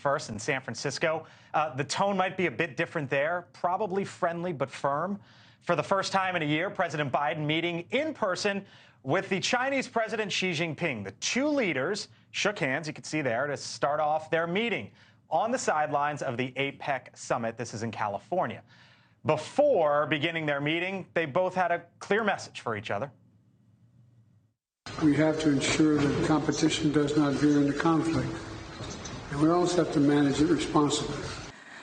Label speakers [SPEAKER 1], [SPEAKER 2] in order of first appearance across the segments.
[SPEAKER 1] 21st in San Francisco. The tone might be a bit different there, probably friendly but firm. For the first time in a year, President Biden meeting in person with the Chinese President Xi Jinping. The two leaders shook hands, you can see there, to start off their meeting on the sidelines of the APEC summit. This is in California. Before beginning their meeting, they both had a clear message for each other.
[SPEAKER 2] We have to ensure that competition does not veer into conflict, and we also have to manage it responsibly.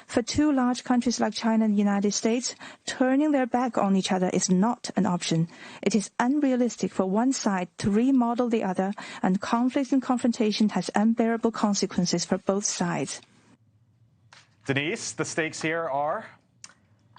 [SPEAKER 3] For two large countries like China and the United States, turning their back on each other is not an option. It is unrealistic for one side to remodel the other, and conflict and confrontation has unbearable consequences for both sides.
[SPEAKER 1] Denise, the stakes here are?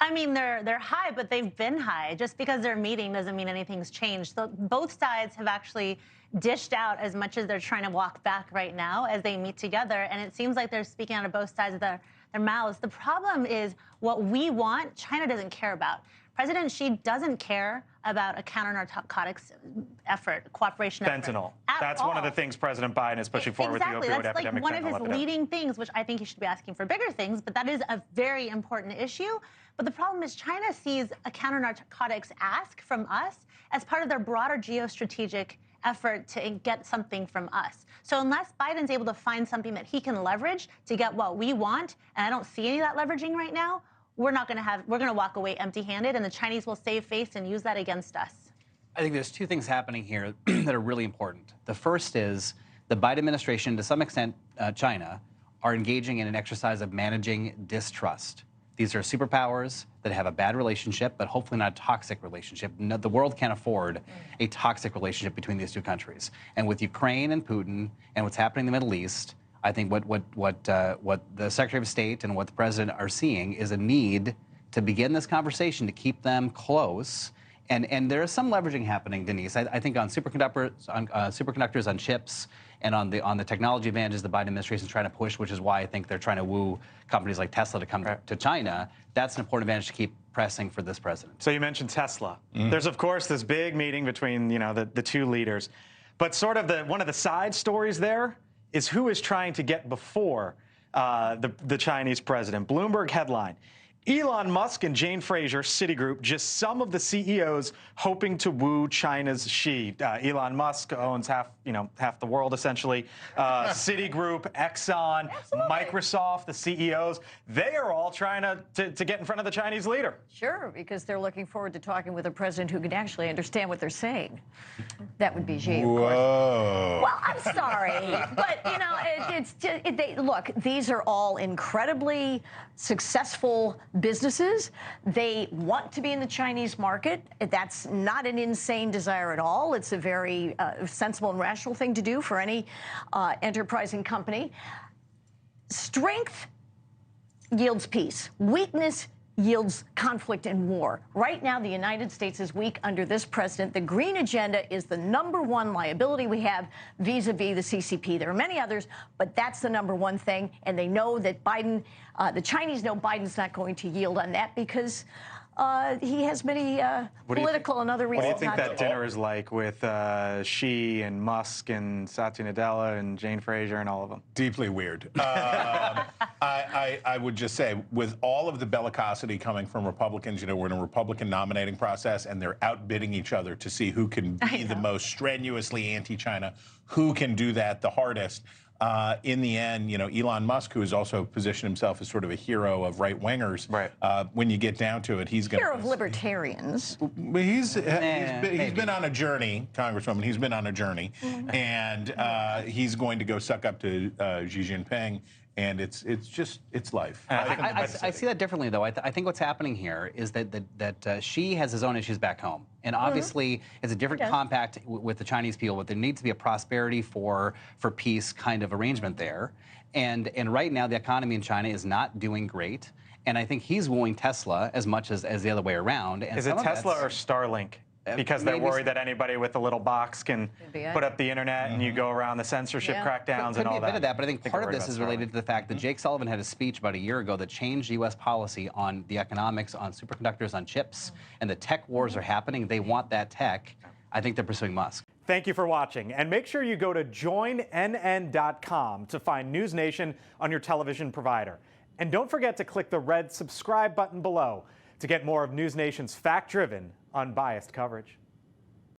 [SPEAKER 4] I mean, they're high, but they've been high. Just because they're meeting doesn't mean anything's changed. So both sides have actually dished out as much as they're trying to walk back right now as they meet together. And it seems like they're speaking out of both sides of their mouths. The problem is what we want, China doesn't care about. President Xi doesn't care about a counter-narcotics effort, cooperation
[SPEAKER 1] fentanyl. That's one of the things President Biden is pushing forward with the opioid epidemic.
[SPEAKER 4] That's like one of his leading things, which I think he should be asking for bigger things, but that is a very important issue. But the problem is China sees a counter-narcotics ask from us as part of their broader geostrategic effort to get something from us. So unless Biden's able to find something that he can leverage to get what we want, and I don't see any of that leveraging right now, we're going to walk away empty-handed, and the Chinese will save face and use that against us.
[SPEAKER 5] I think there's two things happening here that are really important. The first is the Biden administration, to some extent China, are engaging in an exercise of managing distrust. These are superpowers that have a bad relationship, but hopefully not a toxic relationship. No, the world can't afford a toxic relationship between these two countries. And with Ukraine and Putin and what's happening in the Middle East, I think what the Secretary of State and what the President are seeing is a need to begin this conversation to keep them close. And there is some leveraging happening, Denise. I think on superconductors, on chips, and on the technology advantages the Biden administration is trying to push, which is why I think they're trying to woo companies like Tesla to come to China. That's an important advantage to keep pressing for this president.
[SPEAKER 1] So you mentioned Tesla. There's, of course, this big meeting between the two leaders. But sort of one of the side stories there is who is trying to get before the Chinese president. Bloomberg headline: Elon Musk and Jane Fraser, Citigroup, just some of the CEOs hoping to woo China's Xi. Elon Musk owns half the world, essentially. Citigroup, Exxon, Microsoft, the CEOs, they are all trying to get in front of the Chinese leader.
[SPEAKER 6] Sure, because they're looking forward to talking with a president who can actually understand what they're saying. That would be Xi, of course. Well, I'm sorry, but, it's just, look, these are all incredibly successful businesses. They want to be in the Chinese market. That's not an insane desire at all. It's a very sensible and rational thing to do for any enterprising company. Strength yields peace. Weakness yields conflict and war. Right now, the United States is weak under this president. The green agenda is the #1 liability we have vis-a-vis the CCP. There are many others, but that's the #1 thing. And they know that Biden, the Chinese know Biden's not going to yield on that because he has many political and other reasons.
[SPEAKER 1] What do you think that dinner is like with Xi and Musk and Satya Nadella and Jane Fraser and all of them?
[SPEAKER 7] Deeply weird. I would just say, with all of the bellicosity coming from Republicans, we're in a Republican nominating process, and they're outbidding each other to see who can be the most strenuously anti-China, who can do that the hardest. In the end, Elon Musk, who has also positioned himself as sort of a hero of right-wingers, when you get down to it, he's going to...
[SPEAKER 6] Hero of libertarians.
[SPEAKER 7] He's been on a journey, Congresswoman. He's been on a journey. And he's going to go suck up to Xi Jinping. And it's life.
[SPEAKER 5] I see that differently, though. I think what's happening here is that Xi has his own issues back home. And obviously, it's a different compact with the Chinese people, but there needs to be a prosperity for peace kind of arrangement there. And right now, the economy in China is not doing great. And I think he's wooing Tesla as much as the other way around. And
[SPEAKER 1] is it Tesla or Starlink? Because they're worried that anybody with a little box can put up the internet and you go around the censorship crackdowns and all that.
[SPEAKER 5] Could be a bit of that, but I think part of this is related to the fact that Jake Sullivan had a speech about a year ago that changed U.S. policy on the economics, on superconductors, on chips, and the tech wars are happening. They want that tech. I think they're pursuing Musk.
[SPEAKER 1] Thank you for watching, and make sure you go to joinnn.com to find NewsNation on your television provider. And don't forget to click the red subscribe button below to get more of NewsNation's fact-driven, unbiased coverage.